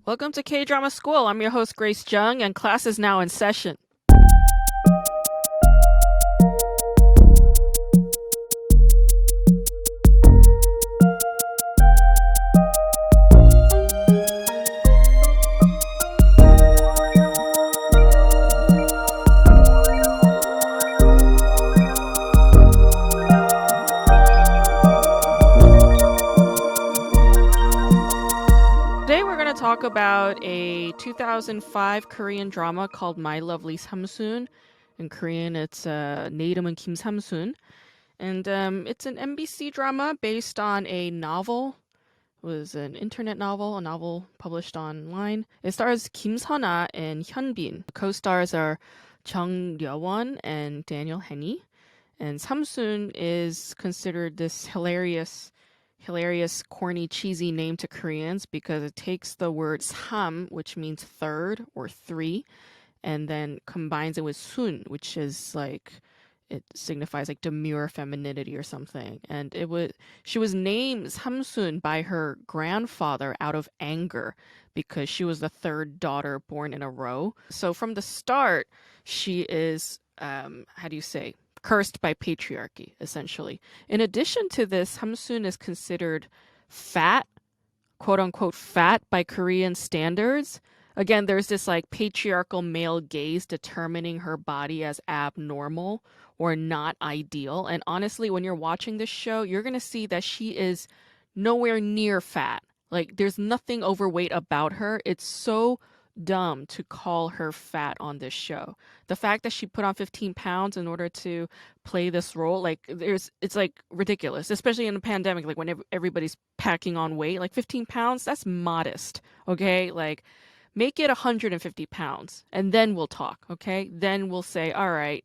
Welcome to K-Drama School. I'm your host, Grace Jung, and class is now in session. Today we're going to talk about a 2005 Korean drama called My Lovely Samsoon. In Korean, it's 내 이름은 김삼순. And it's an MBC drama based on a novel. It was an internet novel, a novel published online. It stars Kim Seona and Hyunbin. The co-stars are Jung Ryewon and Daniel Henney. And Samsoon is considered this hilarious, corny, cheesy name to Koreans because it takes the word sam, which means third or three, and then combines it with sun, which is like it signifies like demure femininity or something. And she was named Samsun by her grandfather out of anger because she was the third daughter born in a row. So from the start, she is how do you say, cursed by patriarchy, essentially. In addition to this, Samsun is considered fat, quote unquote fat by Korean standards. Again, there's this like patriarchal male gaze determining her body as abnormal or not ideal. And honestly, when you're watching this show, you're going to see that she is nowhere near fat. Like, there's nothing overweight about her. It's so dumb to call her fat on this show. The fact that she put on 15 pounds in order to play this role, like, it's like ridiculous, especially in the pandemic, like when everybody's packing on weight. Like 15 pounds, that's modest, okay? Like, make it 150 pounds and then we'll talk, okay? Then we'll say, all right,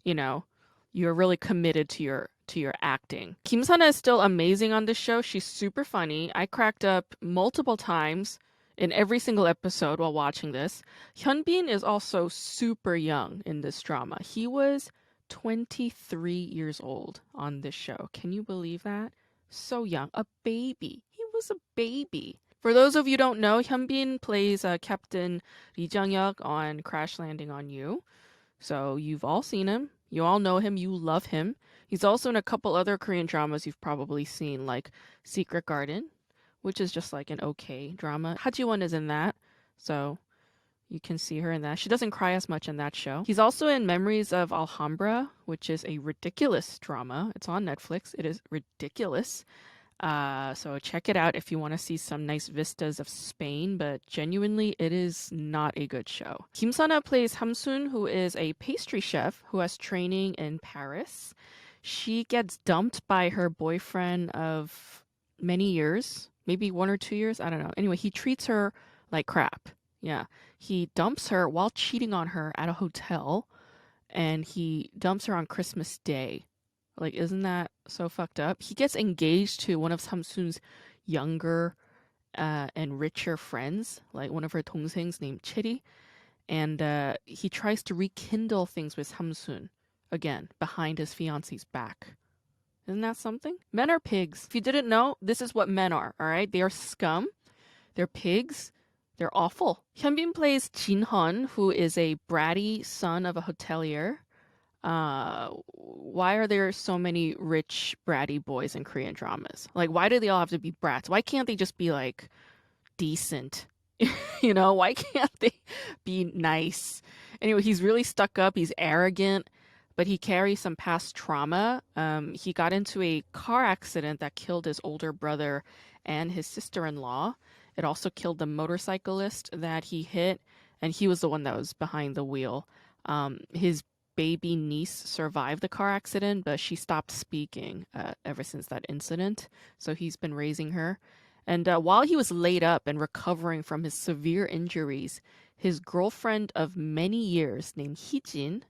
you know, you're really committed to your acting. Kim Sana is still amazing on this show. She's super funny. I cracked up multiple times in every single episode while watching this. Hyunbin is also super young in this drama. He was 23 years old on this show. Can you believe that? So young. A baby. He was a baby. For those of you who don't know, Hyunbin plays Captain Lee Jung-hyuk on Crash Landing on You. So you've all seen him. You all know him. You love him. He's also in a couple other Korean dramas you've probably seen, like Secret Garden, which is just like an okay drama. Hajiwon is in that, so you can see her in that. She doesn't cry as much in that show. He's also in Memories of Alhambra, which is a ridiculous drama. It's on Netflix. It is ridiculous. So check it out if you want to see some nice vistas of Spain, but genuinely, it is not a good show. Kim Sana plays Hamsun, who is a pastry chef who has training in Paris. She gets dumped by her boyfriend of many years, maybe 1 or 2 years, I don't know. Anyway, he treats her like crap. Yeah, he dumps her while cheating on her at a hotel, and he dumps her on Christmas Day. Like, isn't that so fucked up? He gets engaged to one of Samsun's younger and richer friends, like one of her dongsengs named Chiri, and he tries to rekindle things with Samsun again behind his fiance's back. Isn't that something? Men are pigs. If you didn't know, this is what men are, all right? They are scum. They're pigs. They're awful. Hyunbin plays Jin Hun, who is a bratty son of a hotelier. Why are there so many rich bratty boys in Korean dramas? Like, why do they all have to be brats? Why can't they just be like decent? You know, why can't they be nice? Anyway, he's really stuck up. He's arrogant, but he carries some past trauma. He got into a car accident that killed his older brother and his sister-in-law. It also killed the motorcyclist that he hit, and he was the one that was behind the wheel. His baby niece survived the car accident, but she stopped speaking ever since that incident. So he's been raising her. And while he was laid up and recovering from his severe injuries, his girlfriend of many years named Hee-jin,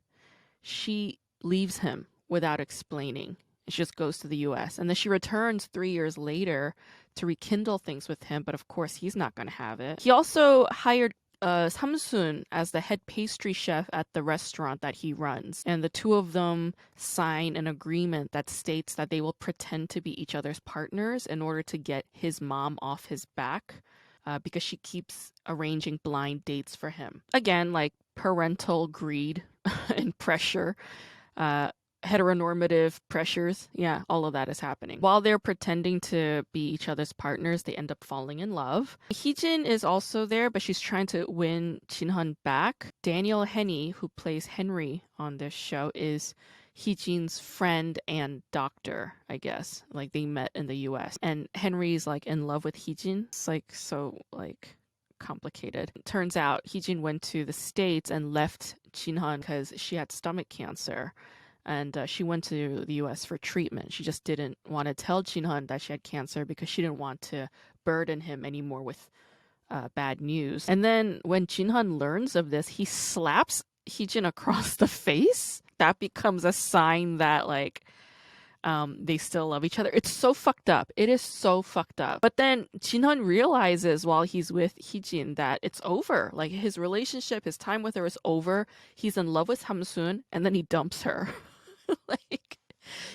she leaves him without explaining. She just goes to the US. And then she returns 3 years later to rekindle things with him. But of course, he's not going to have it. He also hired Samsun as the head pastry chef at the restaurant that he runs. And the two of them sign an agreement that states that they will pretend to be each other's partners in order to get his mom off his back. because she keeps arranging blind dates for him. Again, like parental greed and pressure, uh, heteronormative pressures. Yeah, all of that is happening. While they're pretending to be each other's partners, they end up falling in love. Heejin is also there, but she's trying to win Jinhan back. Daniel Henney, who plays Henry on this show, is Heejin's friend and doctor, I guess. Like they met in the US. And Henry's like in love with Heejin. It's like so like complicated. It turns out Heejin went to the States and left Jinhan because she had stomach cancer. And she went to the US for treatment. She just didn't want to tell Jinhan that she had cancer because she didn't want to burden him anymore with bad news. And then when Jinhan learns of this, he slaps Heejin across the face. That becomes a sign that like they still love each other. It's so fucked up. It is so fucked up. But then Jinhan realizes while he's with Heejin that it's over. Like his relationship, his time with her is over. He's in love with Samsun, and then he dumps her. Like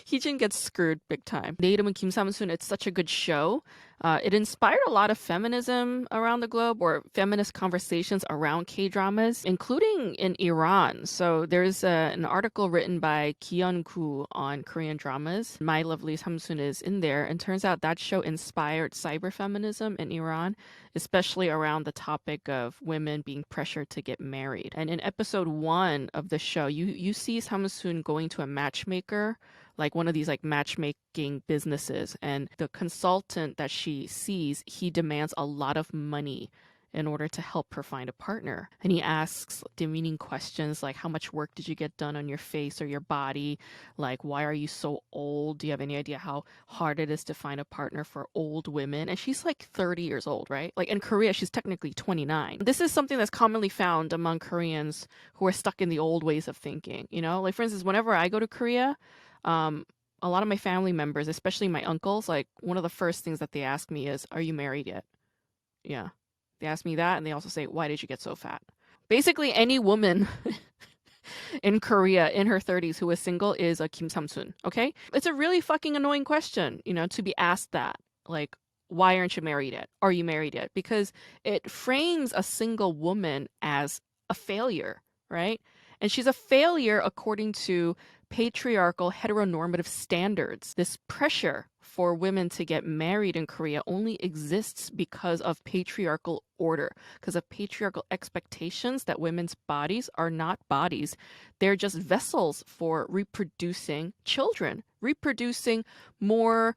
Heejin gets screwed big time. 내 이름은 김삼순, it's such a good show. It inspired a lot of feminism around the globe, or feminist conversations around K-dramas, including in Iran. So there's an article written by Kiyeon-gu on Korean dramas. My Lovely Samsun is in there, and turns out that show inspired cyberfeminism in Iran, especially around the topic of women being pressured to get married. And in episode 1 of the show, you see Samsun going to a matchmaker, like one of these like matchmaking businesses, and the consultant that she sees, he demands a lot of money in order to help her find a partner. And he asks demeaning questions like, how much work did you get done on your face or your body? Like, why are you so old? Do you have any idea how hard it is to find a partner for old women? And she's like 30 years old, right? Like in Korea, she's technically 29. This is something that's commonly found among Koreans who are stuck in the old ways of thinking. You know, like for instance, whenever I go to Korea, a lot of my family members, especially my uncles, like one of the first things that they ask me is, are you married yet? Yeah. They ask me that, and they also say, why did you get so fat? Basically, any woman in Korea in her 30s who is single is a Kim Samsun, okay? It's a really fucking annoying question, you know, to be asked that. Like, why aren't you married yet? Are you married yet? Because it frames a single woman as a failure, right? And she's a failure according to patriarchal heteronormative standards. This pressure for women to get married in Korea only exists because of patriarchal order, because of patriarchal expectations that women's bodies are not bodies. They're just vessels for reproducing children, reproducing more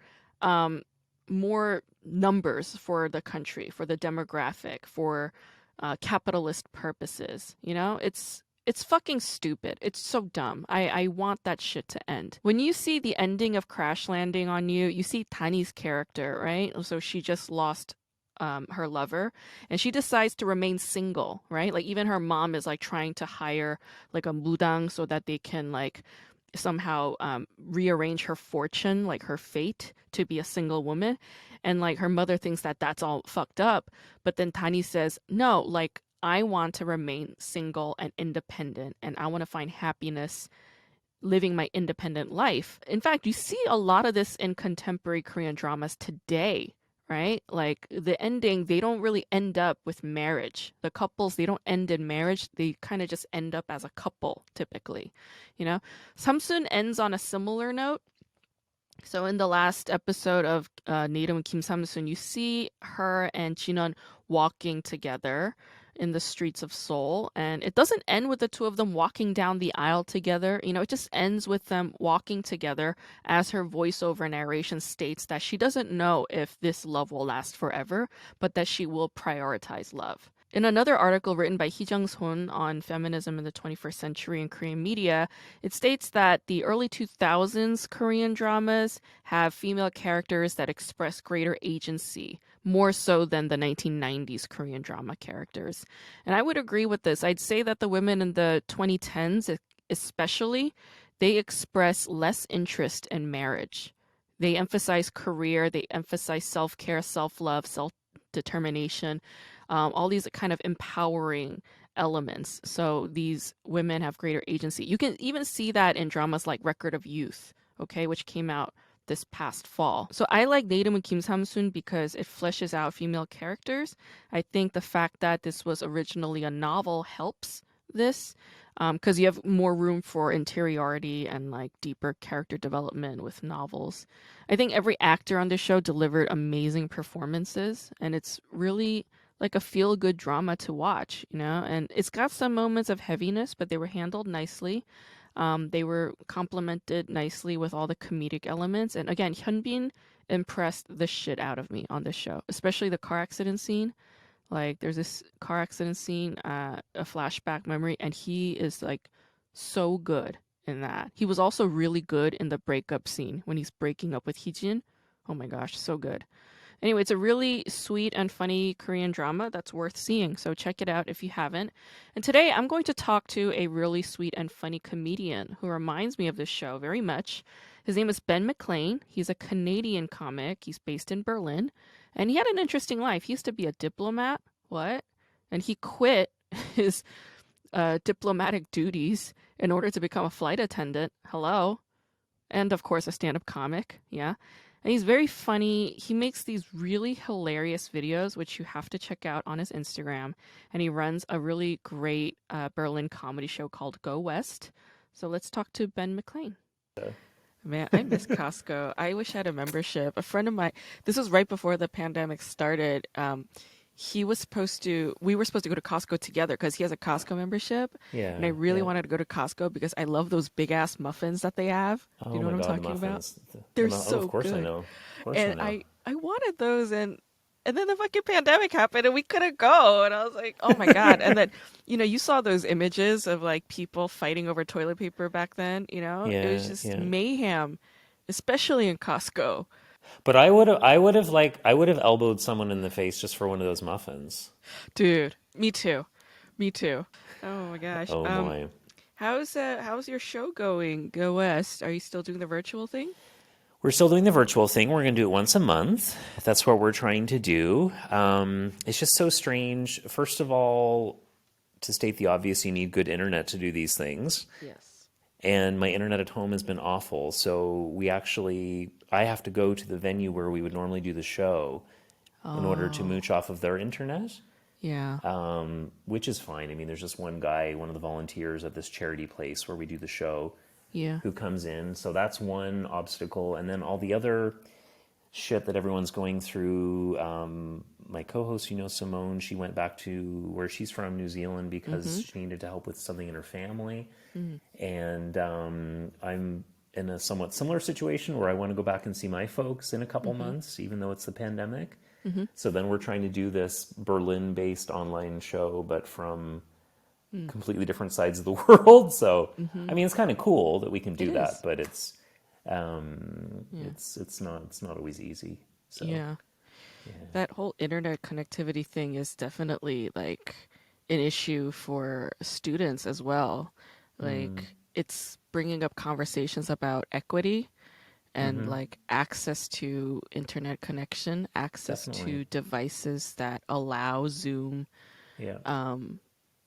more numbers for the country, for the demographic, for capitalist purposes. You know, it's fucking stupid. It's so dumb. I want that shit to end. When you see the ending of Crash Landing on You, you see Tani's character, right? So she just lost her lover, and she decides to remain single, right? Like even her mom is like trying to hire like a mudang so that they can like somehow rearrange her fortune, like her fate, to be a single woman. And like her mother thinks that that's all fucked up. But then Tani says, no, like I want to remain single and independent, and I want to find happiness living my independent life. In fact, you see a lot of this in contemporary Korean dramas today, right? Like the ending, they don't really end up with marriage. The couples, they don't end in marriage. They kind of just end up as a couple, typically. You know, Samsun ends on a similar note. So in the last episode of 내 이름은 김삼순, you see her and Jinan walking together in the streets of Seoul. And it doesn't end with the two of them walking down the aisle together. You know, it just ends with them walking together as her voiceover narration states that she doesn't know if this love will last forever, but that she will prioritize love. In another article written by Hee Jung-son on feminism in the 21st century in Korean media, it states that the early 2000s Korean dramas have female characters that express greater agency, more so than the 1990s Korean drama characters. And I would agree with this. I'd say that the women in the 2010s, especially, they express less interest in marriage. They emphasize career, they emphasize self-care, self-love, self-determination, all these kind of empowering elements. So these women have greater agency. You can even see that in dramas like Record of Youth, okay, which came out this past fall. So I like 내 이름은 김삼순 because it fleshes out female characters. I think the fact that this was originally a novel helps this because you have more room for interiority and like deeper character development with novels. I think every actor on the show delivered amazing performances, and it's really like a feel good drama to watch, you know? And it's got some moments of heaviness, but they were handled nicely. They were complemented nicely with all the comedic elements. And again, Hyunbin impressed the shit out of me on this show, especially the car accident scene. Like, there's this car accident scene, a flashback memory, and he is like so good in that. He was also really good in the breakup scene when he's breaking up with Heejin. Oh my gosh, so good. Anyway, it's a really sweet and funny Korean drama that's worth seeing, so check it out if you haven't. And today I'm going to talk to a really sweet and funny comedian who reminds me of this show very much. His name is Ben MacLean. He's a Canadian comic. He's based in Berlin, and he had an interesting life. He used to be a diplomat. What? And he quit his diplomatic duties in order to become a flight attendant. Hello. And of course, a stand-up comic. Yeah. And he's very funny. He makes these really hilarious videos, which you have to check out on his Instagram. And he runs a really great Berlin comedy show called Go West. So let's talk to Ben MacLean. Man, I miss Costco. I wish I had a membership. A friend of mine, this was right before the pandemic started. We were supposed to go to Costco together because he has a Costco membership. Yeah. And I really wanted to go to Costco because I love those big ass muffins that they have. Oh Do you know my what I'm God, talking muffins. about? They're Oh, so of course good. I know. Of course And I know. I wanted those, and then the fucking pandemic happened and we couldn't go. And I was like, oh my God. And then, you saw those images of like people fighting over toilet paper back then, It was Yeah, just yeah. mayhem, especially in Costco. But I would have elbowed someone in the face just for one of those muffins. Dude, me too. Me too. Oh my gosh. Oh my. How's your show going? Go West. Are you still doing the virtual thing? We're still doing the virtual thing. We're going to do it once a month. That's what we're trying to do. It's just so strange. First of all, to state the obvious, you need good internet to do these things. Yes. And my internet at home has been awful. So I have to go to the venue where we would normally do the show in order to Oh, mooch off of their internet, yeah. which is fine. I mean, there's just one guy, one of the volunteers at this charity place where we do the show, Yeah. who comes in. So that's one obstacle. And then all the other shit that everyone's going through. My co-host, Simone, she went back to where she's from, New Zealand, because she needed to help with something in her family. And I'm in a somewhat similar situation where I want to go back and see my folks in a couple months, even though it's the pandemic. So then we're trying to do this Berlin-based online show, but from completely different sides of the world. So, I mean, it's kind of cool that we can It do is. that, but it's Yeah. it's not always easy. So, Yeah. yeah. That whole internet connectivity thing is definitely like an issue for students as well. Like, it's bringing up conversations about equity and Mm-hmm. like access to internet connection, access Definitely. to devices that allow Zoom, Yeah. um,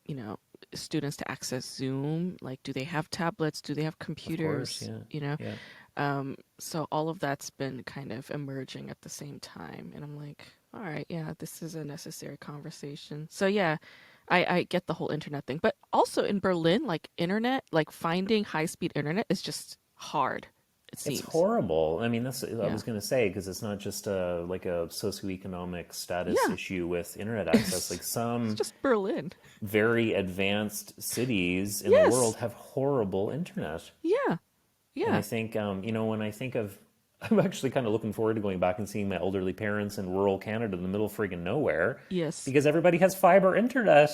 you know, students to access Zoom. Like, do they have tablets? Do they have Of course. computers? Yeah. Yeah. So all of that's been kind of emerging at the same time. And I'm like, all right, yeah, this is a necessary conversation. So yeah, I get the whole internet thing. But also in Berlin, like internet, like finding high speed internet is just hard, it It's seems. horrible. I mean, I Yeah. was going to say, because it's not just like a socioeconomic status Yeah. issue with internet access. Like It's some just Berlin. very advanced cities in the world Yes. have horrible internet. Yeah. And I Yeah. think, when I think of, I'm actually kind of looking forward to going back and seeing my elderly parents in rural Canada in the middle of friggin' nowhere, Yes. because everybody has fiber internet,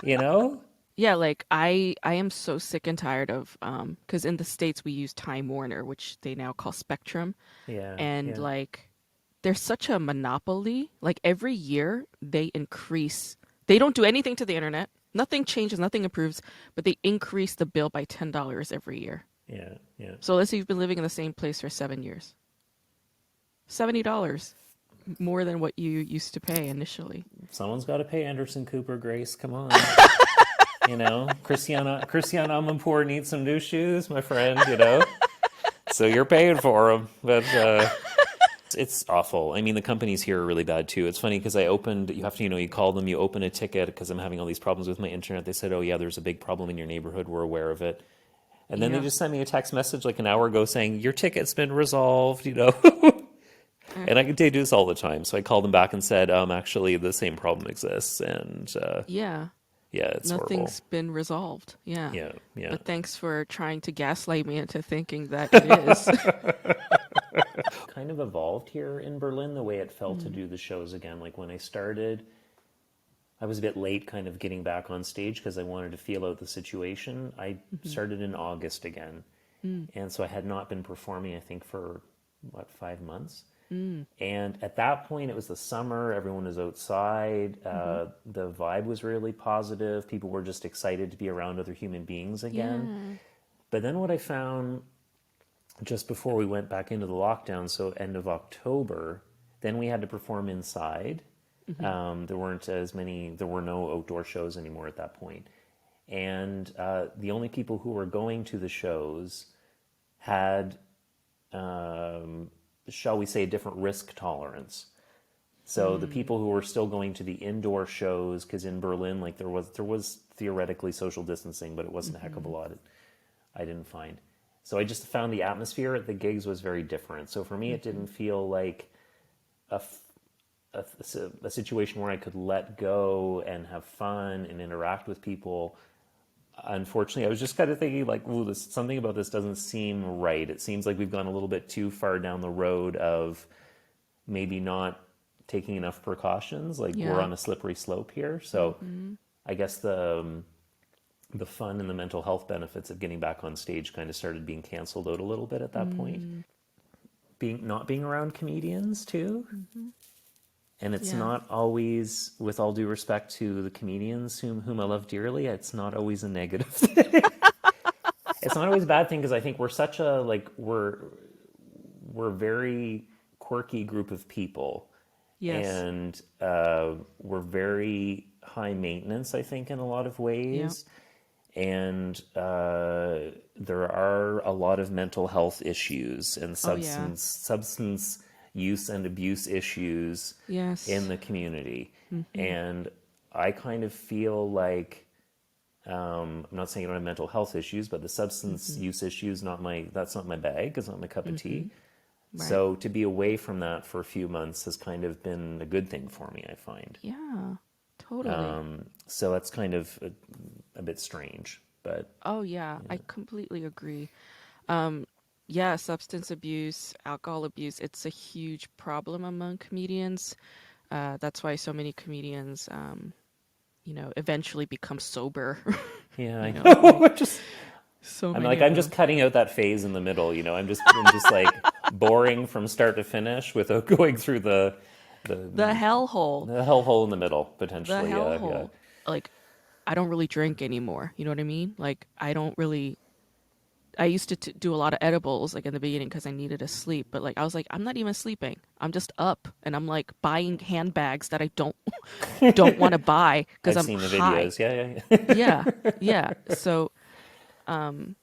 you know? Yeah, like I am so sick and tired of because in the States we use Time Warner, which they now call Spectrum, Yeah, and yeah. like there's such a monopoly. Like every year they increase. They don't do anything to the internet. Nothing changes, nothing improves, but they increase the bill by $10 every year. Yeah, yeah. So let's say you've been living in the same place for 7 years. $70 more than what you used to pay initially. Someone's got to pay Anderson Cooper, Grace. Come on. Christiana Amanpour needs some new shoes, my friend, so you're paying for them. But it's awful. I mean, the companies here are really bad too. It's funny because you have to, you call them, you open a ticket because I'm having all these problems with my internet. They said, oh yeah, there's a big problem in your neighborhood. We're aware of it. And then they Yeah. just sent me a text message like an hour ago saying, your ticket's been resolved. Eh, And they do this all the time. So I called them back and said, actually, the same problem exists. And yeah. yeah, it's horrible. Nothing's been resolved. Yeah. Yeah, yeah. But thanks for trying to gaslight me into thinking that it is. Kind of evolved here in Berlin the way it felt to Mm. do the shows again. Like when I started, I was a bit late kind of getting back on stage because I wanted to feel out the situation. I Mhm. started in August again. Mm. And so I had not been performing, I think, for 5 months. Mm. And at that point, it was the summer. Everyone was outside. Mhm. The vibe was really positive. People were just excited to be around other human beings again. Yeah. But then what I found just before we went back into the lockdown, so end of October, then we had to perform inside. Mhm. There were no outdoor shows anymore at that point. And the only people who were going to the shows had, shall we say, a different risk tolerance. So the Mm. people who were still going to the indoor shows, because in Berlin, like there was theoretically social distancing, but it wasn't a heck of a Mhm. lot. I didn't find. So I just found the atmosphere at the gigs was very different. So for me, it didn't Mhm. feel like a, f- a situation where I could let go and have fun and interact with people. Unfortunately, I was just kind of thinking like, ooh, something about this doesn't seem right. It seems like we've gone a little bit too far down the road of maybe not taking enough precautions. Like we're Yeah. on a slippery slope here. So Mhm. I guess the fun and the mental health benefits of getting back on stage kind of started being canceled out a little bit at that point. Mm. Not being around comedians too, Mhm. and it's Yeah. not always, with all due respect to the comedians whom I love dearly, it's not always a negative thing. It's not always a bad thing because I think we're such a we're a very quirky group of people, Yes. and we're very high maintenance, I think, in a lot of Yeah. ways. And there are a lot of mental health issues and Oh yeah. substance use and abuse issues in Yes. the community. Mhm. And I kind of feel like I'm not saying I don't have mental health issues, but the substance Mhm. use issues that's not my bag. It's not my cup of tea. Mhm. Right. So to be away from that for a few months has kind of been a good thing for me, I find. Yeah. Totally. So that's kind of a bit strange, but Oh yeah, I completely agree. Um, yeah, substance abuse, alcohol abuse, it's a huge problem among comedians. That's why so many comedians, eventually become sober. yeah, I Like know. so I'm many like of I'm just them. cutting out that phase in the middle. I'm just like boring from start to finish without going through the The hellhole, the hellhole in the middle the potentially. Yeah, yeah. hellhole. Like, I don't really drink anymore. You know what I mean? Like, I don't really. I used to do a lot of edibles like in the beginning because I needed to sleep, but like I was like, I'm not even sleeping. I'm just up, and I'm like buying handbags that I don't want to buy because I've I'm seen the high. videos. Yeah, yeah, yeah. Yeah, yeah. So, um,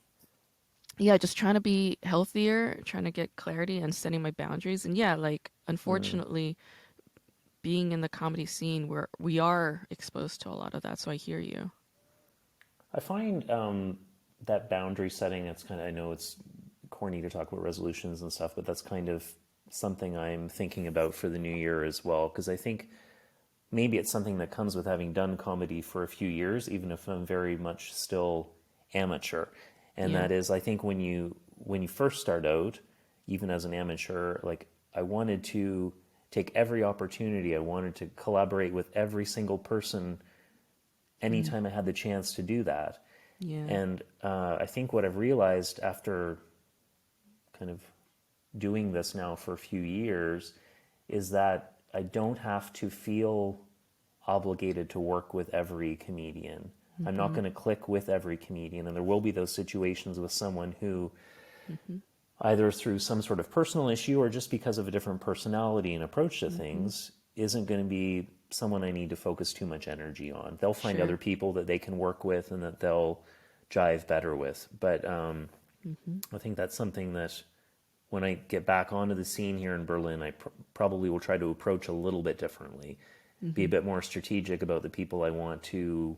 yeah, just trying to be healthier, trying to get clarity and setting my boundaries. And yeah, like unfortunately, being in the comedy scene where we are exposed to a lot of that. So I hear you. I find that boundary setting. It's kind of, I know it's corny to talk about resolutions and stuff, but that's kind of something I'm thinking about for the new year as well. Because I think maybe it's something that comes with having done comedy for a few years, even if I'm very much still amateur. And Yeah. that is, I think when you first start out, even as an amateur, like I wanted to take every opportunity. I wanted to collaborate with every single person Mm, anytime I had the chance to do that. yeah. And I think what I've realized after kind of doing this now for a few years is that I don't have to feel obligated to work with every comedian. I'm not Mm-hmm. going to click with every comedian, and there will be those situations with someone who, Mm-hmm. either through some sort of personal issue or just because of a different personality and approach to Mm-hmm. things, isn't going to be someone I need to focus too much energy on. They'll find other Sure. people that they can work with and that they'll jive better with. But Mm-hmm. I think that's something that when I get back onto the scene here in Berlin, I probably will try to approach a little bit differently, be a Mm-hmm. bit more strategic about the people I want to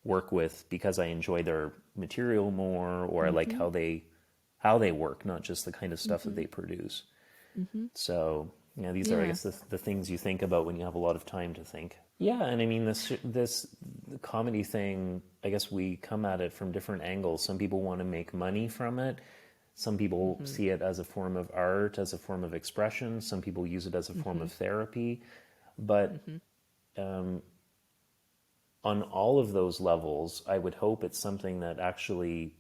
work with because I enjoy their material more, or I like Mm-hmm. how they work, not just the kind of stuff that Mm-hmm. they produce. Mm-hmm. So, these are, I Yeah. guess, the things you think about when you have a lot of time to think. Yeah, and I mean, this comedy thing, I guess we come at it from different angles. Some people want to make money from it. Some people Mm-hmm. see it as a form of art, as a form of expression. Some people use it as a form Mm-hmm. of therapy. But Mm-hmm. on all of those levels, I would hope it's something that actually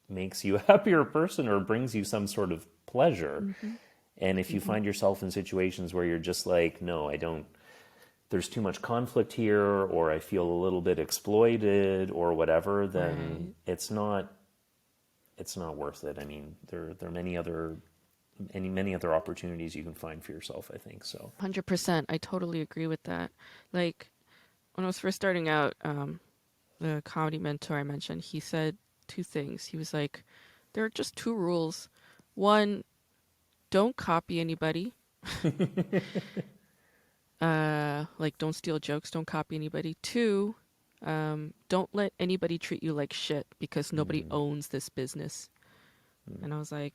makes you a happier person or brings you some sort of pleasure. Mm-hmm. And if you Mm-hmm. find yourself in situations where you're just like, no, I don't, there's too much conflict here, or I feel a little bit exploited or whatever, then Right. it's not worth it. I mean, there are many other opportunities you can find for yourself, I think. So 100%. I totally agree with that. Like when I was first starting out, the comedy mentor I mentioned, he said two things. He was like, there are just two rules. One, don't copy anybody. Like don't steal jokes, don't copy anybody. Two, don't let anybody treat you like shit because nobody mm, owns this business. mm, And I was like,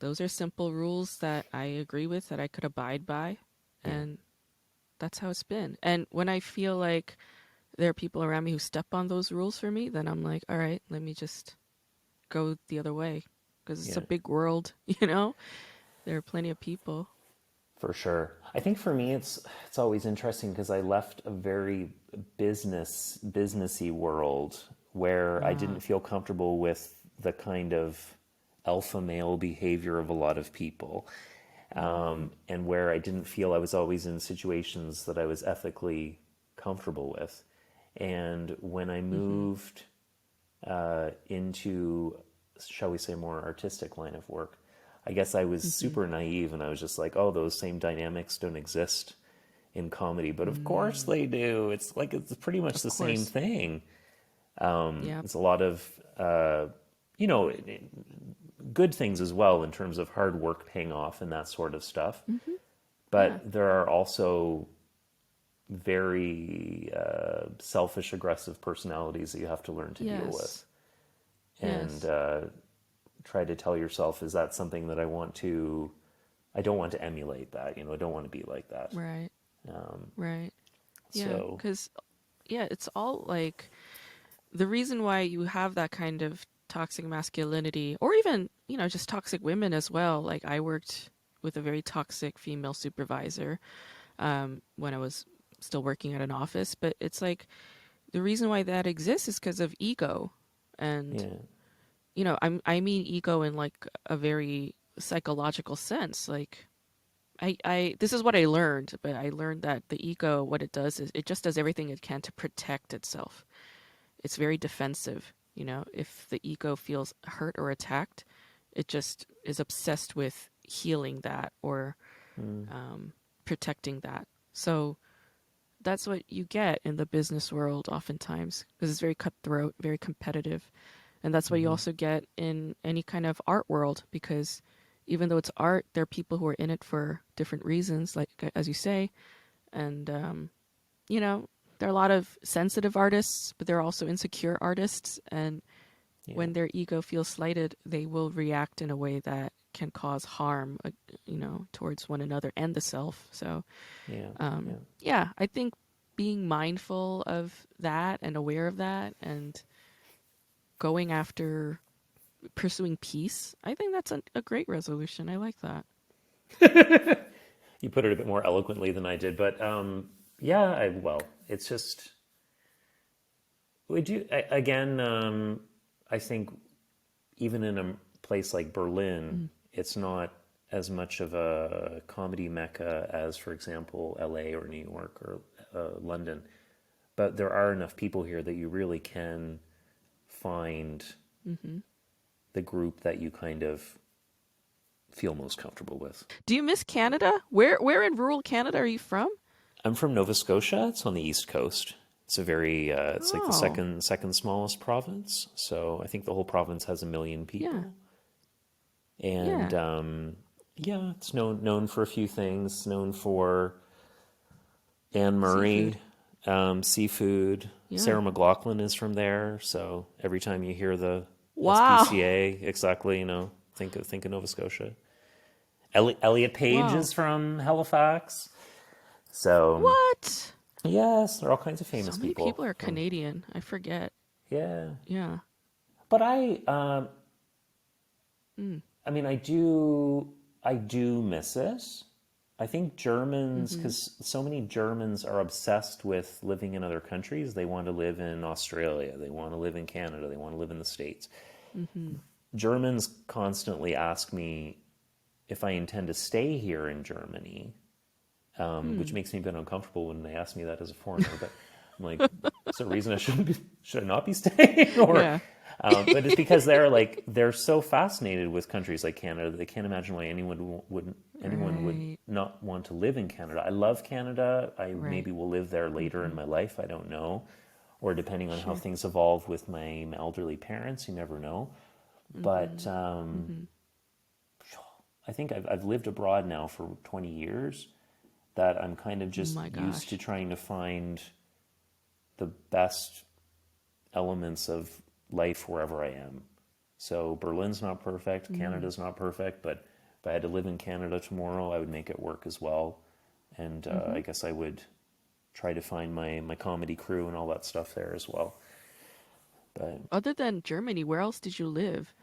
those are simple rules that I agree with, that I could abide by. yeah, And that's how it's been. And when I feel like there are people around me who step on those rules for me, then I'm like, all right, let me just go the other way. Because it's a yeah. big world, you know? There are plenty of people. For sure. I think for me it's always interesting because I left a very businessy world where I didn't Ah, feel comfortable with the kind of alpha male behavior of a lot of people. mm, And where I didn't feel I was always in situations that I was ethically comfortable with. And when I mm-hmm, moved into, shall we say, more artistic line of work, I guess I was mm-hmm, super naive and I was just like, oh, those same dynamics don't exist in comedy. But of course mm, they do. It's like it's pretty much of the same course. thing. Yep. It's a lot of, you know, good things as well in terms of hard work paying off and that sort of stuff. Mm-hmm, yeah. But there are also very selfish, aggressive personalities that you have to learn to deal with. Yes. And Yes. try to tell yourself, is that something that I don't want to emulate that, I don't want to be like that. Right. Um, Right. Yeah. so, Because, yeah, it's all like the reason why you have that kind of toxic masculinity, or even, just toxic women as well. Like, I worked with a very toxic female supervisor when I was still working at an office. But it's like the reason why that exists is because of ego. And, yeah, I mean ego in like a very psychological sense. Like, this is what I learned, but I learned that the ego, what it does is it just does everything it can to protect itself. It's very defensive. If the ego feels hurt or attacked, it just is obsessed with healing that or mm, protecting that. So that's what you get in the business world oftentimes because it's very cutthroat, very competitive. And that's what you mm-hmm, also get in any kind of art world because even though it's art, there are people who are in it for different reasons, like as you say. And, you know, there are a lot of sensitive artists, but there are also insecure artists. And yeah, when their ego feels slighted, they will react in a way that can cause harm, towards one another and the self. So, yeah, yeah, yeah, I think being mindful of that and aware of that and going after pursuing peace, I think that's a great resolution. I like that. you put it a bit more eloquently than I did, but yeah, well, it's just we do again. I think even in a place like Berlin, Mm. it's not as much of a comedy mecca as, for example, LA or New York or London. But there are enough people here that you really can find Hmm. the group that you kind of feel most comfortable with. Do you miss Canada? Where in rural Canada are you from? I'm from Nova Scotia. It's on the East Coast. It's a very, it's like the Oh, second smallest province. So I think the whole province has 1 million yeah, people. And yeah. Yeah, it's known for a few things. Known for Anne Seafood. Murray, seafood. Yeah. Sarah McLachlan is from there, so every time you hear the Wow. SPCA, exactly, think of Nova Scotia. Elliot Page Wow. is from Halifax, so What? yes, there are all kinds of So famous many people people are from. Canadian. I forget. Yeah, Yeah. but Mm. I mean, I do miss it. I think Germans, Mm-hmm. because so many Germans are obsessed with living in other countries. They want to live in Australia. They want to live in Canada. They want to live in the States. Mm-hmm. Germans constantly ask me if I intend to stay here in Germany, which Hmm. makes me a bit uncomfortable when they ask me that as a foreigner. But I'm like, is there a reason should I not be staying? Or, Yeah. but it's because they're so fascinated with countries like Canada that they can't imagine why anyone would Right. not want to live in Canada. I love Canada. I Right. maybe will live there later in Mm-hmm. my life. I don't know, or depending on how Sure. things evolve with my elderly parents, you never know. Mm-hmm. But Mm-hmm. I think I've lived abroad now for 20 years, that I'm kind of just My used to gosh. trying to find the best elements of life wherever I am. So Berlin's not perfect, Mm. Canada's not perfect, but if I had to live in Canada tomorrow, I would make it work as well. And Mm-hmm. I guess I would try to find my comedy crew and all that stuff there as well. But Other than Germany, where else did you live?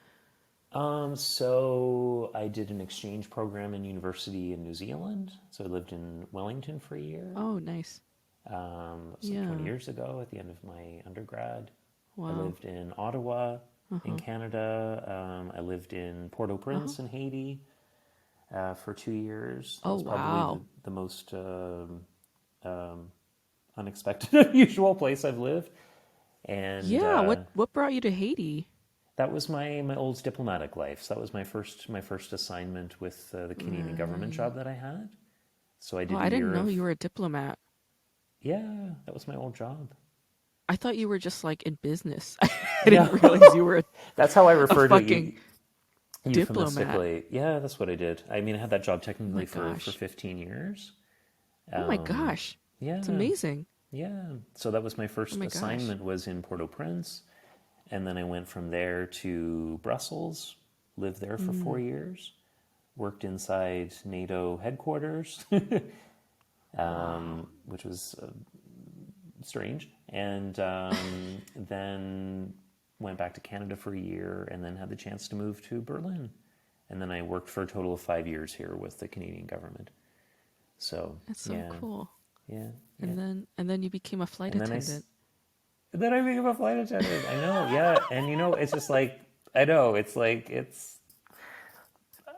so I did an exchange program in university in New Zealand. So I lived in Wellington for a year. Oh, nice. It was like 20 Yeah. years ago at the end of my undergrad. I Wow. lived in Ottawa in Uh-huh. Canada. I lived in Uh-huh. Port-au-Prince in Haiti for 2 years. That Oh, was probably the, wow. the most unexpected, unusual place I've lived. And Yeah, what brought you to Haiti? that was my old diplomatic life. So that was my first assignment with the Canadian government Right. job that I had. So I Oh, did a I didn't year know of, you were a diplomat. yeah, that was my old job. I thought you were just like in business. I No, didn't realize you were that's how I a refer to fucking it diplomat. euphemistically. Yeah, that's what I did. I mean, I had that job Oh technically my for gosh. 15 years. Oh my gosh. It's Yeah, amazing. yeah. So that was my Oh first my gosh. assignment was in Port-au-Prince, and then I went from there to Brussels, lived there for Mm. 4 years, worked inside NATO headquarters, Wow. which was strange, and then went back to Canada for a year, and then had the chance to move to Berlin, and then I worked for a total of 5 years here with the Canadian government. So That's so yeah, cool. yeah, yeah. And then you became a flight And attendant. then I became a flight attendant. I know, yeah, and it's just like I know it's like it's.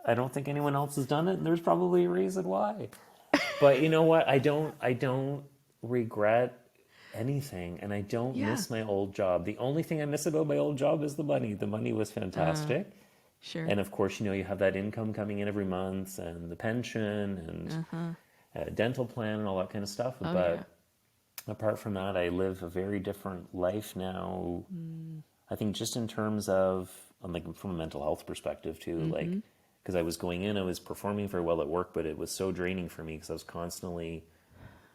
I don't think anyone else has done it, and there's probably a reason why. But you know what? I don't regret anything, and I don't Yeah. miss my old job. The only thing I miss about my old job is the money. The money was Uh, fantastic. sure. And of course, you have that income coming in every month and the pension and Uh-huh. dental plan and all that kind of stuff. Oh yeah. But apart from that, I live a very different life now. Mm. I think just in terms of, like from a mental health perspective too, Mm-hmm. like, because I was going in, I was performing very well at work, but it was so draining for me because I was constantly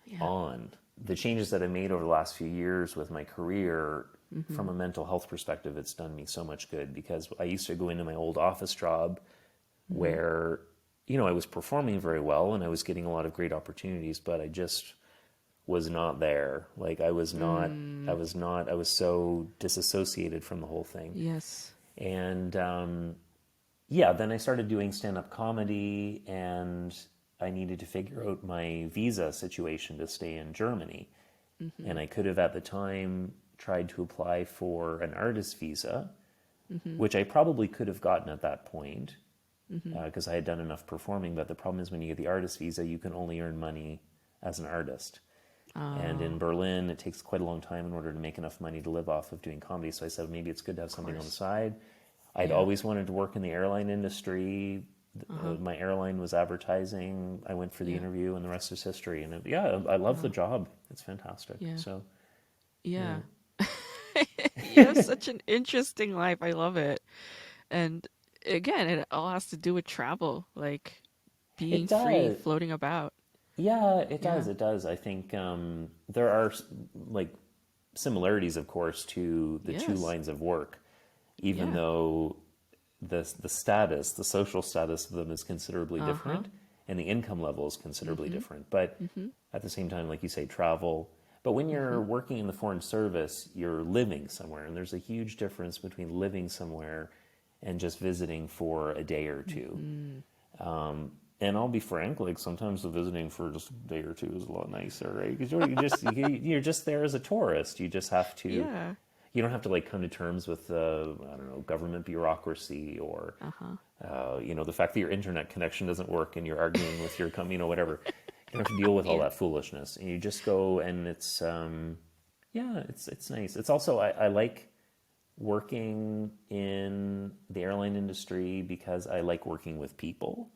Yeah. on. The changes that I made over the last few years with my career, Mm-hmm. from a mental health perspective, it's done me so much good because I used to go into my old office job Mm-hmm. where, I was performing very well and I was getting a lot of great opportunities, but I just was not there. Like Mm. I was so disassociated from the whole thing. Yes. And yeah, then I started doing stand up comedy, and I needed to figure out my visa situation to stay in Germany. Mm-hmm. And I could have at the time tried to apply for an artist visa, Mm-hmm. which I probably could have gotten at that point Mm-hmm. because I had done enough performing. But the problem is when you get the artist visa, you can only earn money as an artist. And in Oh, Berlin, it takes quite a long time in order to make enough money to live off of doing comedy. So I said, maybe it's good to have of something on the course. side. I'd Yeah. always wanted to work in the airline industry. Uh-huh. My airline was advertising. I went for the Yeah. interview, and the rest is history. And yeah, I love the Wow. job. It's fantastic. Yeah. So yeah, Yeah. You have such an interesting life. I love it. And again, it all has to do with travel. Like, being It free, does. floating about. Yeah, it does. Yeah. It does. I think there are like similarities, of course, to the two Yes. lines of work, even Yeah. though the status, the social status of them is considerably Uh-huh. different, and the income level is considerably Mm-hmm. different. But Mm-hmm. at the same time, like you say, travel. But when Mm-hmm. you're working in the foreign service, you're living somewhere, and there's a huge difference between living somewhere and just visiting for a day or two. Mm-hmm. And I'll be frank, like sometimes the visiting for just a day or two is a lot nicer, right? Because you're just there as a tourist. You just have to, Yeah. you don't have to like come to terms with I don't know, government bureaucracy or Uh-huh. the fact that your internet connection doesn't work and you're arguing with your company, whatever. You don't have to deal with all Yeah. that foolishness, and you just go, and it's yeah, it's nice. It's also I like working in the airline industry because I like working with people.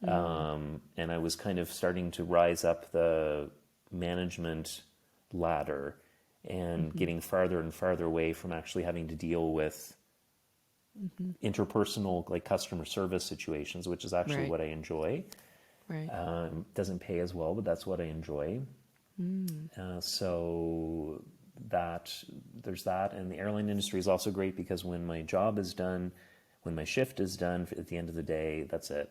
Mm. And I was kind of starting to rise up the management ladder and Mm-hmm. getting farther and farther away from actually having to deal with Mm-hmm. interpersonal, like customer service situations, which is actually Right. what I enjoy. Right. Doesn't pay as well, but that's what I enjoy. Mm. So that there's that, and the airline industry is also great because when my job is done, when my shift is done at the end of the day, that's it.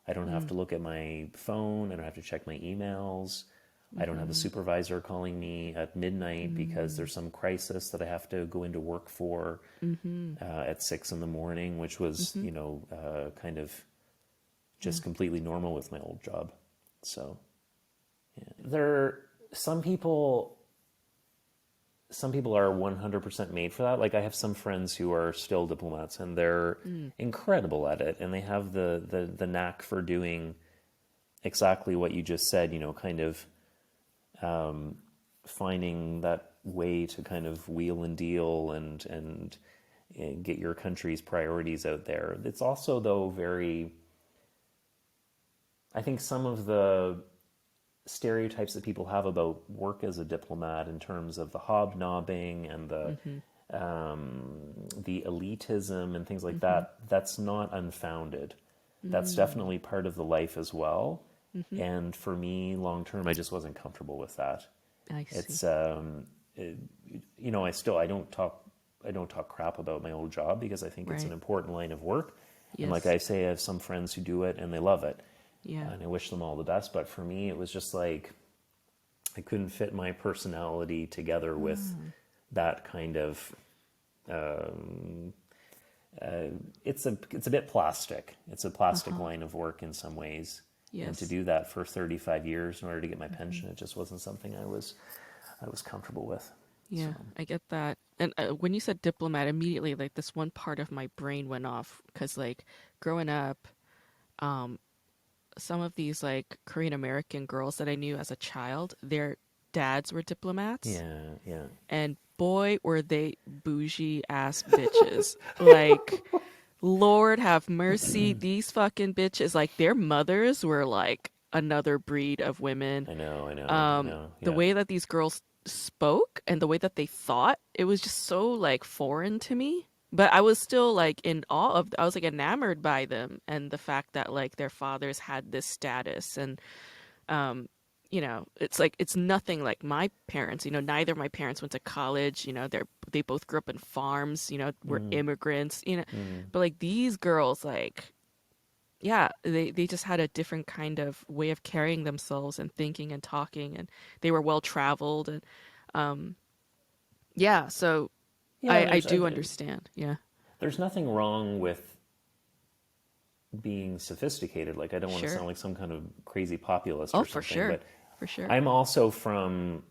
I don't have Mm. to look at my phone. I don't have to check my emails. I don't have a Mm-hmm. supervisor calling me at midnight because Mm. there's some crisis that I have to go into work for Mm-hmm. at 6 in the morning, which was, Mm-hmm. kind of Yeah. just completely normal with my old job. So yeah. There, some people, some people are 100% made for that. Like I have some friends who are still diplomats and they're Mm. incredible at it, and they have the knack for doing exactly what you just said. Kind of finding that way to kind of wheel and deal and get your country's priorities out there. It's also though very. I think some of the stereotypes that people have about work as a diplomat in terms of the hobnobbing and Mm-hmm. the elitism and things like Mm-hmm. that, that's not unfounded. That's Mm. definitely part of the life as well. Mm-hmm. And for me, long term, I just wasn't comfortable with that. I see. It's it, I don't talk crap about my old job because I think it's an Right. important line of work. And like Yes. I say, I have some friends who do it and they love it, Yeah. and I wish them all the best. But for me, it was just like I couldn't fit my personality together with Mm. that kind of. Um, it's a bit plastic. It's a plastic Uh-huh. line of work in some ways, and to Yes. do that for 35 years in order to get my Mm-hmm. pension, it just wasn't something I was comfortable with. So Yeah, I get that. And when you said diplomat, immediately like this one part of my brain went off because like growing up, um, some of these like Korean American girls that I knew as a child, their dads were diplomats, yeah, yeah. and boy were they bougie ass bitches. Like, Lord have mercy, these fucking bitches. Like their mothers were like another breed of women. I know, I know, I know. The Yeah, way that these girls spoke and the way that they thought, it was just so like foreign to me. But I was still like in awe of, I was like enamored by them and the fact that like their fathers had this status and um it's like it's nothing like my parents. Neither of my parents went to college. They both grew up in farms. Were mm, immigrants. mm, But like these girls, like yeah, they just had a different kind of way of carrying themselves and thinking and talking, and they were well traveled, and um yeah, so yeah. I do understand. Yeah. There's nothing wrong with being sophisticated. Like I don't want to Sure. sound like some kind of crazy populist Oh, or for something, sure. but For sure. I'm also from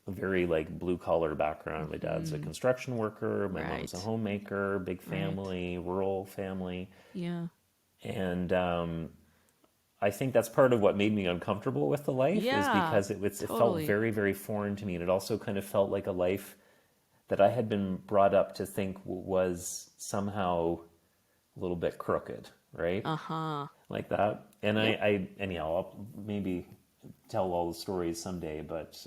a very like blue collar background. My dad's a Hmm. construction worker, my mom's a Right. homemaker, big Right. family, rural family, Yeah. and I think that's part of what made me uncomfortable with the life is Yeah, because it felt totally. very very foreign to me, and it also kind of felt like a life that I had been brought up to think was somehow a little bit crooked, right? Uh-huh. Like that. And Yep. I anyhow, I'll maybe tell all the stories someday, but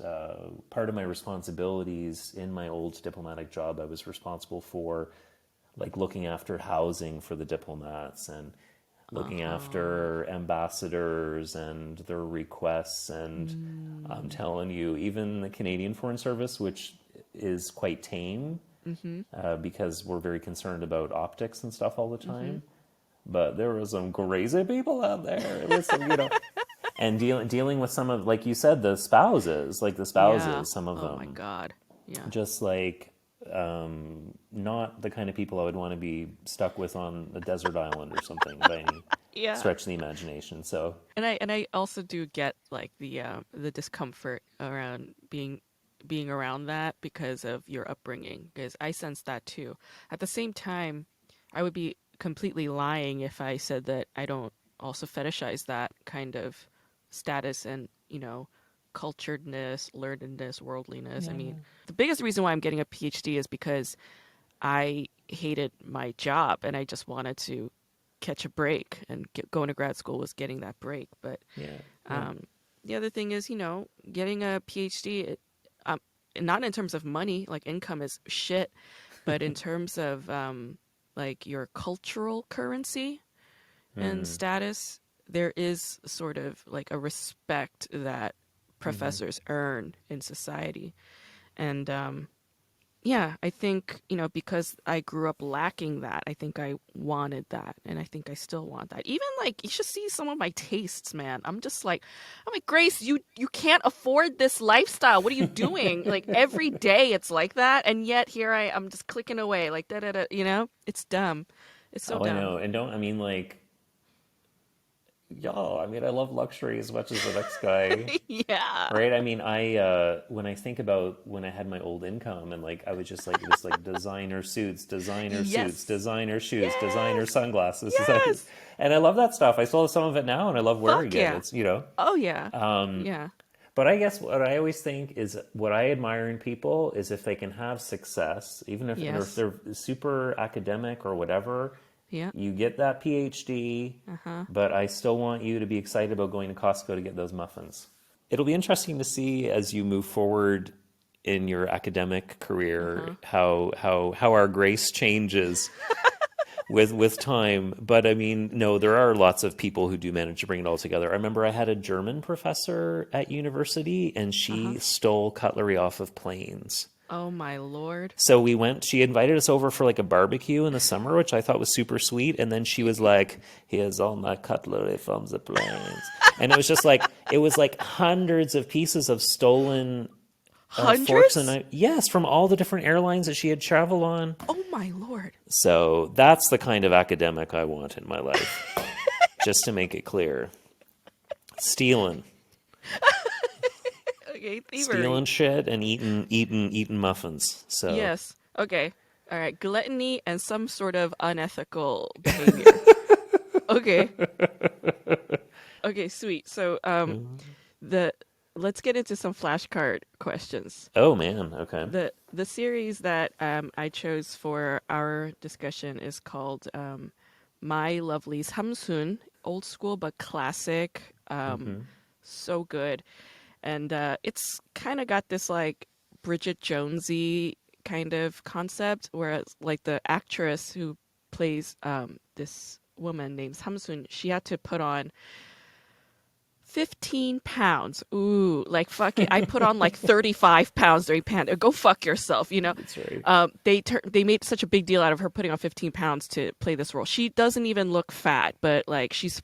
part of my responsibilities in my old diplomatic job, I was responsible for like looking after housing for the diplomats and looking Uh-huh. after ambassadors and their requests. And I'm Mm. telling you, even the Canadian Foreign Service, which is quite tame Mm-hmm. because we're very concerned about optics and stuff all the Mm-hmm. time. But there were some crazy people out there with some, and dealing with some of, like you said, the Yeah. spouses, some of Oh my them, God. Yeah. just like not the kind of people I would want to be stuck with on a desert island or something by any Yeah. stretch of the imagination. So And I also do get like the discomfort around being around that because of your upbringing, because I sense that too. At the same time, I would be completely lying if I said that I don't also fetishize that kind of status and, culturedness, learnedness, worldliness. I mean, the biggest reason why I'm getting a PhD is because I hated my job and I just wanted to catch a break, and going to grad school was getting that break. But yeah, yeah. um, the other thing is, getting a PhD, um, not in terms of money, like income is shit, but in terms of like your cultural currency and Mm, status, there is sort of like a respect that mm-hmm. professors earn in society. And yeah, I think, because I grew up lacking that, I think I wanted that. And I think I still want that. Even like, you should see some of my tastes, man. I'm like, Grace, you can't afford this lifestyle. What are you doing? Like every day it's like that. And yet here I'm just clicking away, like da da da, It's dumb. It's so Oh, I dumb. know. And don't, I mean, like, y'all, I mean, I love luxury as much as the next guy. Yeah. Right? I mean, when I think about when I had my old income and like I was just like it was like designer suits, Yes. designer shoes, designer Yes. sunglasses, Yes. and I love that stuff. I still have some of it now, and I love wearing Fuck it. yeah. It's. Oh yeah. Yeah. But I guess what I always think is what I admire in people is if they can have success, even if Yes. they're super academic or whatever, Yeah. you get that PhD, Uh-huh. but I still want you to be excited about going to Costco to get those muffins. It'll be interesting to see as you move forward in your academic career Uh-huh. how our grace changes with time. But I mean, no, there are lots of people who do manage to bring it all together. I remember I had a German professor at university, and Uh-huh. she stole cutlery off of planes. Oh my lord. So she invited us over for like a barbecue in the summer, which I thought was super sweet. And then she was like, here's all my cutlery from the planes. And it was like hundreds of pieces of stolen forks and Hundreds? knives. Yes, from all the different airlines that she had traveled on. Oh my lord. So that's the kind of academic I want in my life, just to make it clear. Stealing. Okay, thievery. Stealing shit and eating muffins. So, Yes. Okay. All right. Gluttony and some sort of unethical behavior. Okay. Okay, sweet. So, the let's get into some flashcard questions. oh man, okay. The series that I chose for our discussion is called My Lovely Samsun, old school but classic. So good. And it's kind of got this like Bridget Jonesy kind of concept, whereas like the actress who plays this woman named Samsun, she had to put on 15 pounds. Ooh, like fuck it. I put on like 35 pounds during pandemic. Go fuck yourself. That's right. They made such a big deal out of her putting on 15 pounds to play this role. She doesn't even look fat, but like she's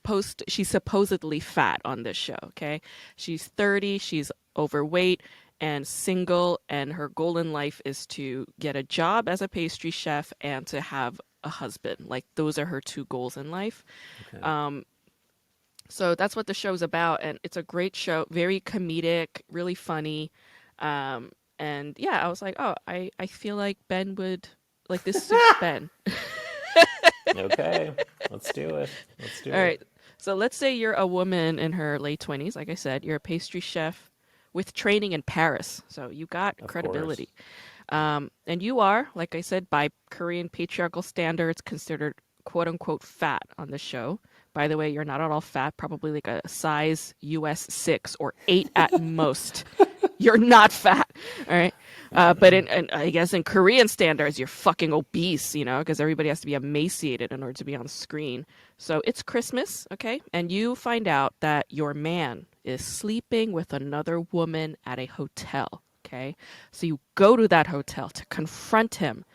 supposedly fat on this show, okay? She's 30, she's overweight and single, and her goal in life is to get a job as a pastry chef and to have a husband. Like those are her two goals in life. Okay. So that's what the show's about, and it's a great show, very comedic, really funny. And yeah, I was like, oh, I feel like Ben would like this suits Ben. Okay. Let's do it. Let's do All it. right. So let's say you're a woman in her late 20s, like I said, you're a pastry chef with training in Paris. So you got Of course. credibility. And you are, like I said, by Korean patriarchal standards, considered quote unquote fat on the show. By the way, you're not at all fat, probably like a size US 6 or 8 at most. You're not fat. All right. But in I guess in Korean standards, you're fucking obese, because everybody has to be emaciated in order to be on screen. So it's Christmas, okay? And you find out that your man is sleeping with another woman at a hotel, okay? So you go to that hotel to confront him.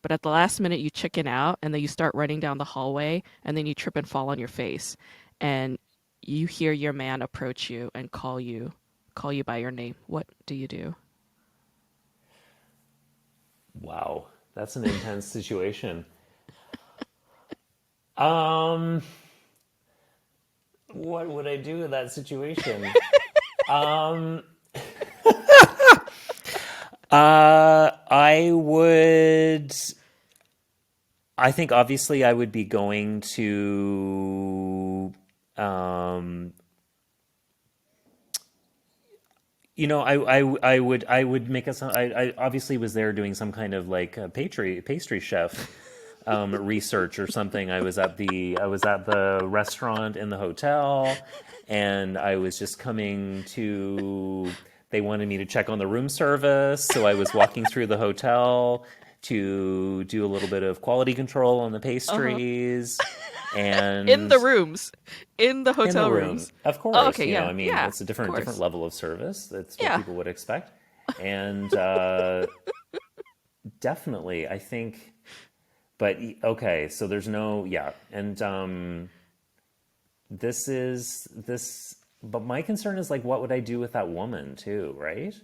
But at the last minute, you chicken out and then you start running down the hallway and then you trip and fall on your face. And you hear your man approach you and call you by your name. What do you do? Wow, that's an intense situation. Um, what would I do in that situation? Um, I would. I think obviously I would be going to. I would make us. I obviously was there doing some kind of like pastry chef research or something. I was at the restaurant in the hotel, and I was just coming to. They wanted me to check on the room service, so I was walking through the hotel to do a little bit of quality control on the Uh huh. pastries, In and the rooms, in the in the hotel room, rooms. of Oh, course. okay, yeah, I mean, yeah, it's a of different course, level of service. That's what yeah. people would expect, and definitely, I think. But okay, so there's no, yeah, and this is this. But my concern is like, what would I do with that woman too, right?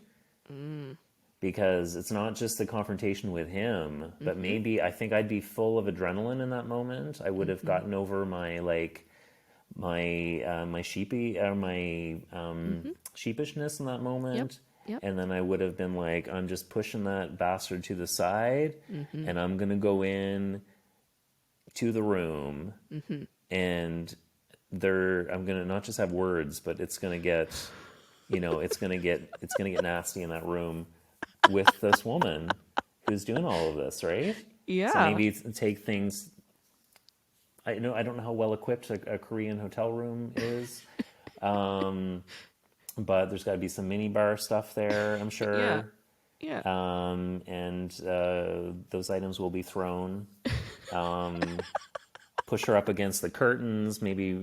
Mm. Because it's not just the confrontation with him, but Mhm. maybe I think I'd be full of adrenaline in that moment. I would have Mhm. gotten over my Mhm. sheepishness in that Yep. moment, Yep. and then I would have been like, I'm just pushing that bastard to the side, Mhm. and I'm gonna go in to the room, Mhm. and I'm gonna not just have words, but it's gonna get nasty in that room with this woman who's doing all of this, right? So Yeah. maybe take things. I don't know how well equipped a Korean hotel room is, um, but there's got to be some mini bar stuff there, I'm Yeah. sure, Yeah. and those items will be thrown. Um, Push her up against the curtains, maybe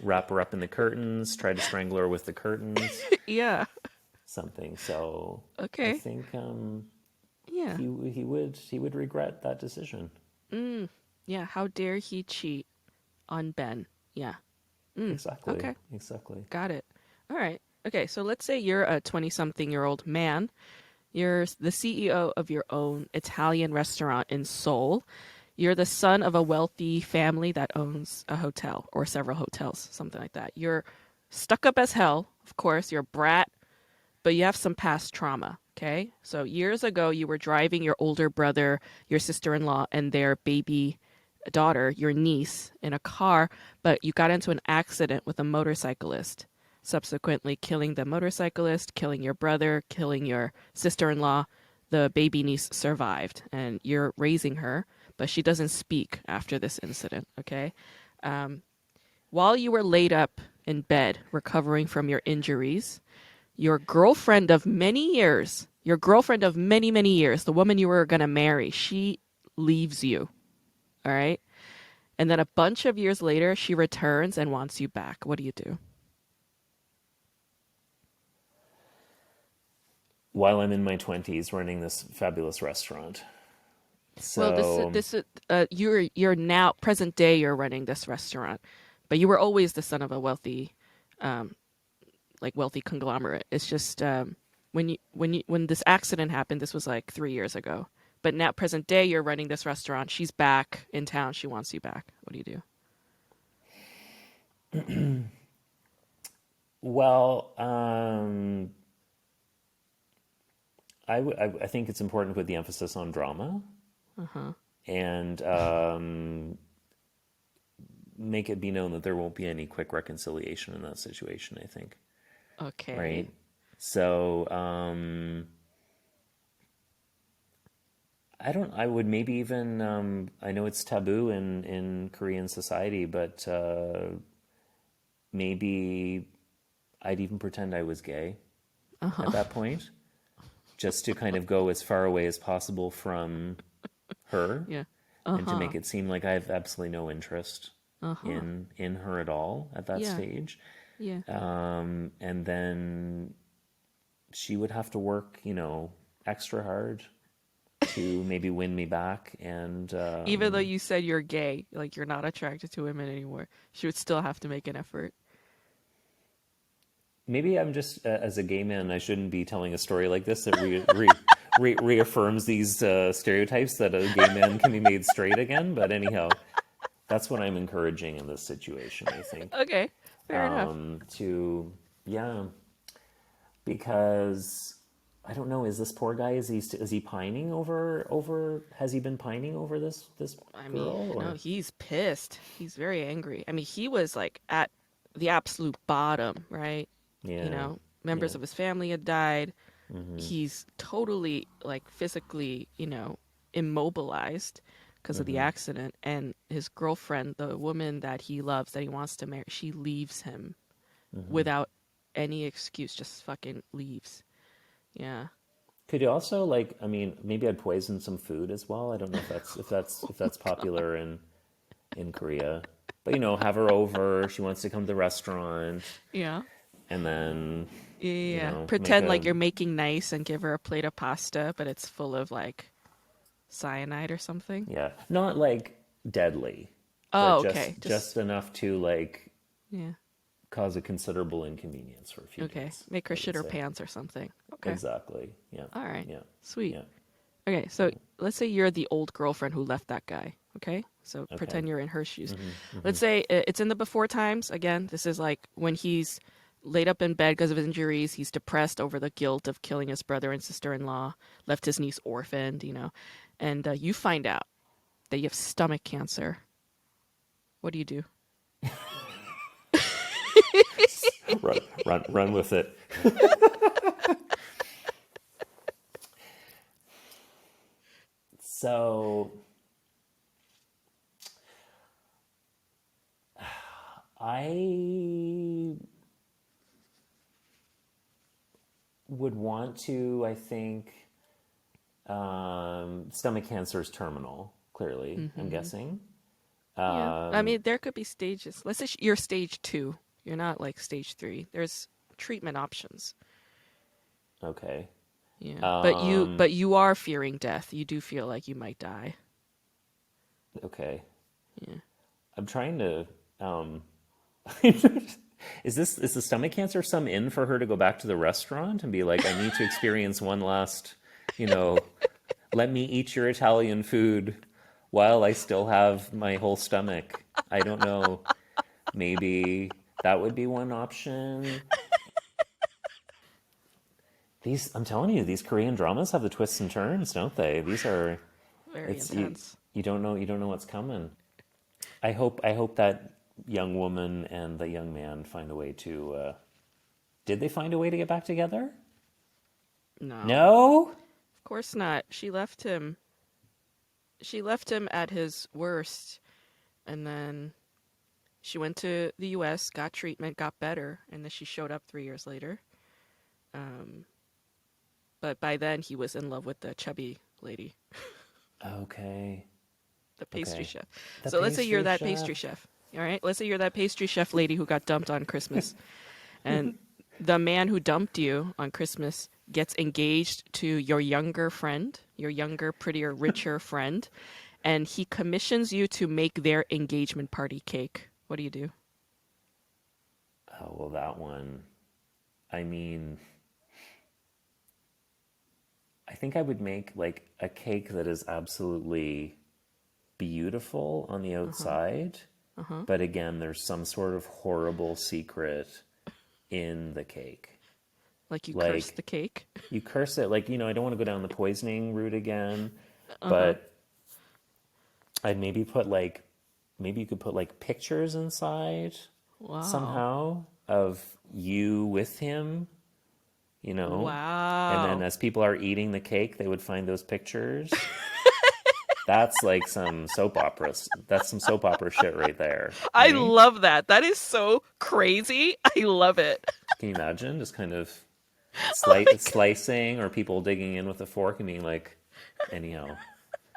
wrap her up in the curtains, try to strangle her with the curtains, Yeah. something. So I Okay. think Yeah. he would regret that decision. Mm. Yeah. How dare he cheat on Ben? Yeah. Mm. Exactly, Okay. exactly. Got it. All right. Okay. So let's say you're a 20-something-year-old man. You're the CEO of your own Italian restaurant in Seoul. You're the son of a wealthy family that owns a hotel or several hotels, something like that. You're stuck up as hell, of course. You're a brat, but you have some past trauma. Okay. So years ago, you were driving your older brother, your sister in law, and their baby daughter, your niece, in a car, but you got into an accident with a motorcyclist, subsequently killing the motorcyclist, killing your brother, killing your sister in law. The baby niece survived, and you're raising her, but she doesn't speak after this incident. Okay. Um, while you were laid up in bed recovering from your injuries, your girlfriend of many years, your girlfriend of many, many years, the woman you were going to marry, she leaves you. All right. And then a bunch of years later, she returns and wants you back. What do you do? While I'm in my 20s running this fabulous restaurant. Well, So, you're now present day. You're running this restaurant, but you were always the son of a wealthy, um, wealthy conglomerate. It's just when this accident happened, this was like 3 years ago. But now, present day, you're running this restaurant. She's back in town. She wants you back. What do you do? well, I think it's important to put the emphasis on drama Uh huh. and make it be known that there won't be any quick reconciliation in that situation, I think. Okay. Right? So, I would maybe even, I know it's taboo in Korean society, but maybe I'd even pretend I was gay Uh at huh. that point. just to kind of go as far away as possible from her Yeah. and to Uh-huh. make it seem like I have absolutely no interest Uh-huh. in her at all at that Yeah. stage. Yeah. And then she would have to work, extra hard to maybe win me back. And Even though you said you're gay, like you're not attracted to women anymore, she would still have to make an effort. maybe I'm just, as a gay man, I shouldn't be telling a story like this that reaffirms these stereotypes that a gay man can be made straight again. But anyhow, that's what I'm encouraging in this situation, I think. Okay. Fair enough. To, yeah, because I don't know. Is this poor guy? Is he pining over? Has he been pining over this I mean, girl no, or? he's pissed. He's very angry. I mean, he was like at the absolute bottom, right? Yeah, Members yeah. of his family had died. Mm-hmm. He's totally like physically, immobilized because of the Mm-hmm. accident. And his girlfriend, the woman that he loves, that he wants to marry, she leaves him Mm-hmm. without any excuse, just fucking leaves. Yeah. Could you also like? I mean, maybe I'd poison some food as well. I don't know if that's popular in Korea. But have her over. She wants to come to the restaurant, Yeah. and then Yeah. make Pretend like a you're making nice and give her a plate of pasta, but it's full of like cyanide or something. yeah, not like deadly, but Oh, okay. just enough to like Yeah. cause a considerable inconvenience for a few Okay. days, Make her I would shit her say. pants or something. Okay. Exactly. Yeah. All right. Yeah. Sweet. Yeah. Okay. So let's say you're the old girlfriend who left that guy. Okay. So Okay. pretend you're in her shoes. Mm-hmm. Mm-hmm. Let's say it's in the before times. Again, this is like when he's laid up in bed because of his injuries. He's depressed over the guilt of killing his brother and sister in law, left his niece orphaned. And you find out that you have stomach cancer. What do you do? Run with it. So I would want to. I think stomach cancer is terminal. Clearly, I'm Mm-hmm. guessing. Yeah. I mean, there could be stages. Let's say you're stage 2. You're not like stage 3. There's treatment options. Okay. Yeah. But you Um, but you are fearing death. You do feel like you might die. okay. Yeah. I'm trying to. Um, is the stomach cancer some in for her to go back to the restaurant and be like, I need to experience one last, you know, let me eat your Italian food while I still have my whole stomach. I don't know. Maybe that would be one option. I'm telling you, these Korean dramas have the twists and turns, don't they? These are, Very it's you, intense. you don't know what's coming. I hope that young woman and the young man find a way to. Did they find a way to get back together? No. No. Of course not. She left him. She left him at his worst, and then she went to the US, got treatment, got better, and then she showed up 3 years later. Um but by then he was in love with the chubby lady, Okay. the pastry Okay. chef. The So let's say you're pastry that pastry chef. chef. All right? Let's say you're that pastry chef lady who got dumped on Christmas. And the man who dumped you on Christmas gets engaged to your younger friend, your younger, prettier, richer friend, and he commissions you to make their engagement party cake. What do you do? Oh well, that one. I mean, I think I would make like a cake that is absolutely beautiful on the Uh huh. outside, Uh huh. but again, there's some sort of horrible secret in the cake. Like you curse Like the cake. you curse it, like, I don't want to go down the poisoning route again, Uh huh. but I'd maybe you could put like pictures inside Wow. somehow of you with him, you know? And then Wow. as people are eating the cake, they would find those pictures. That's like some soap opera. That's some soap opera shit right there, I eh? love that. That is so crazy. I love it. Can you imagine? Just kind of. Oh my god. slicing or people digging in with a fork and being like, anyhow.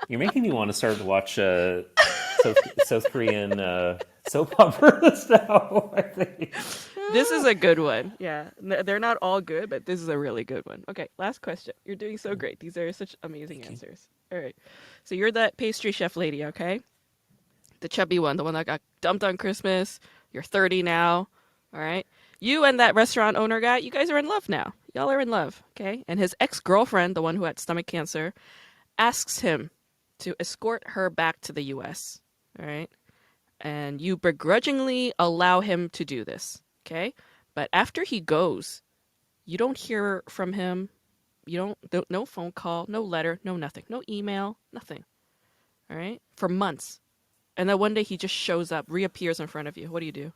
You're making me want to start to watch South Korean soap operas now, I think. This is a good one. Yeah. They're not all good, but this is a really good one. Okay, last question. You're doing so great. These are such amazing Thank you. answers. All right. So you're that pastry chef lady, okay? The chubby one, the one that got dumped on Christmas. You're 30 now. All right. You and that restaurant owner guy, you guys are in love now. Y'all are in love, okay? And his ex-girlfriend, the one who had stomach cancer, asks him to escort her back to the US. All right. And you begrudgingly allow him to do this, okay? But after he goes, you don't hear from him. You don't, no phone call, no letter, no nothing, no email, nothing. All right? For months. And then one day he just shows up, reappears in front of you. What do you do?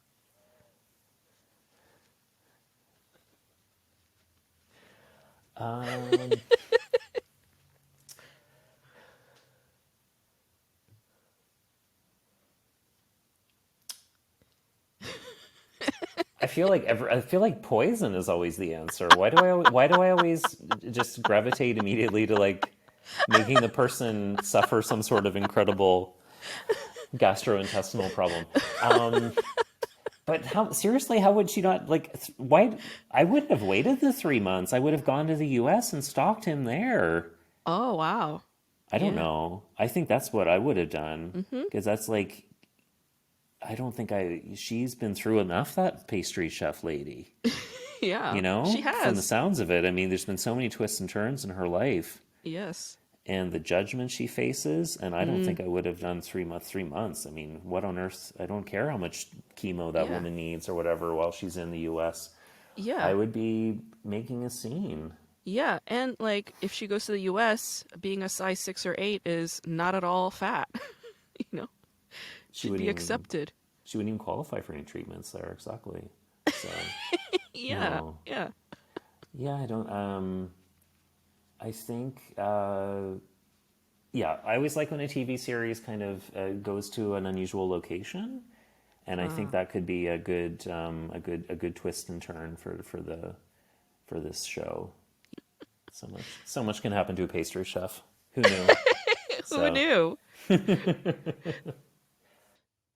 Um, I feel like poison is always the answer. Why do I always just gravitate immediately to like making the person suffer some sort of incredible gastrointestinal problem? But how seriously? How would she not like? Why? I wouldn't have waited the 3 months. I would have gone to the U.S. and stalked him there. Oh, wow. I don't Yeah. know. I think that's what I would have done Mm-hmm. because that's like I don't think I. She's been through enough. That pastry chef lady, Yeah. you She know, from the has. sounds of it. I mean, there's been so many twists and turns in her life Yes. and the judgment she faces. And I don't Mm. think I would have done 3 months. 3 months. I mean, what on earth? I don't care how much chemo that Yeah. woman needs or whatever while she's in the U.S. I Yeah. would be making a scene. Yeah. And like if she goes to the US, being a size 6 or 8 is not at all fat. you know, She should wouldn't be even. accepted. She wouldn't even qualify for any treatments there. Exactly. So Yeah. no. Yeah. Yeah, I don't. I think. Yeah, I always like when a TV series kind of goes to an unusual location, and I think Uh, that could be a good twist and turn for this show. So much can happen to a pastry chef. Who knew? who So, knew?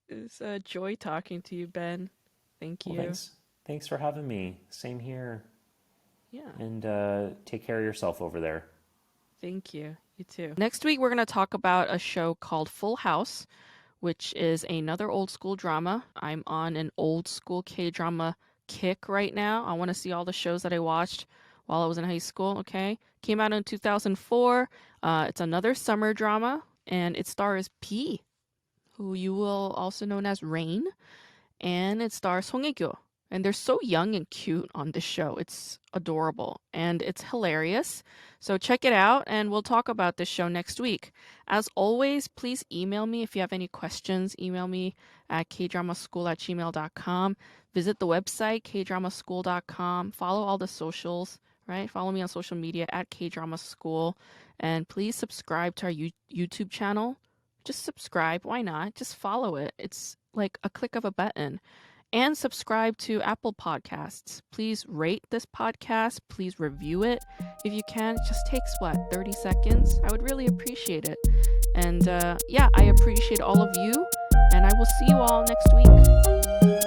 It's a joy talking to you, Ben. Thank well, you. thanks for having me. Same here, Yeah. and take care of yourself over there. Thank you. You too. Next week, we're going to talk about a show called Full House, which is another old school drama. I'm on an old school K drama kick right now. I want to see all the shows that I watched while I was in high school, okay? Came out in 2004. It's another summer drama, and it stars P, who you will also know as Rain, and it stars Song Hye-kyo. And they're so young and cute on this show. It's adorable and it's hilarious. So check it out and we'll talk about this show next week. As always, please email me if you have any questions. Email me at kdramaschool@gmail.com. Visit the website kdramaschool.com. Follow all the socials, right? Follow me on social media at kdramaschool. And please subscribe to our YouTube channel. Just subscribe. Why not? Just follow it. It's like a click of a button. And subscribe to Apple Podcasts. Please rate this podcast. Please review it if you can. It just takes, 30 seconds? I would really appreciate it. And yeah, I appreciate all of you. And I will see you all next week.